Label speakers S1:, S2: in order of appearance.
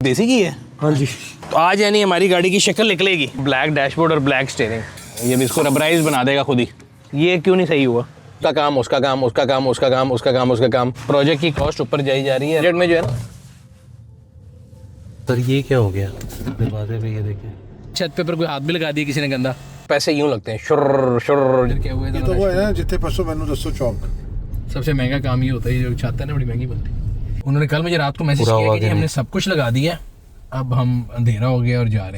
S1: देसी की है?
S2: हाँ जी।
S1: तो आज यानी हमारी गाड़ी की शक्ल निकलेगी, ब्लैक डैशबोर्ड और ब्लैक स्टीयरिंग। ये भी इसको रबराइज बना देगा खुद ही। ये क्यों नहीं सही हुआ? उसका काम, उसका काम, उसका काम, उसका काम, उसका काम, उसका काम। प्रोजेक्ट की कॉस्ट ऊपर जाई जा रही है बजट में जो है ना।
S2: सर ये क्या हो गया दरवाजे पे? ये देखिए
S1: छत पे पर कोई हाथ भी लगा दिया किसी ने गंदा। पैसे यूं लगते हैं शुर शुर। क्या हुआ?
S3: ये तो वो है ना जिथे फसो मैनू दसो चौक।
S1: सबसे महंगा काम ये होता है, जो छत है ना बड़ी महंगी बनती है। उन्होंने कल मुझे रात को मैसेज किया कि जी हमने सब कुछ लगा दिया, अब हम अंधेरा हो गया और जा रहे हैं।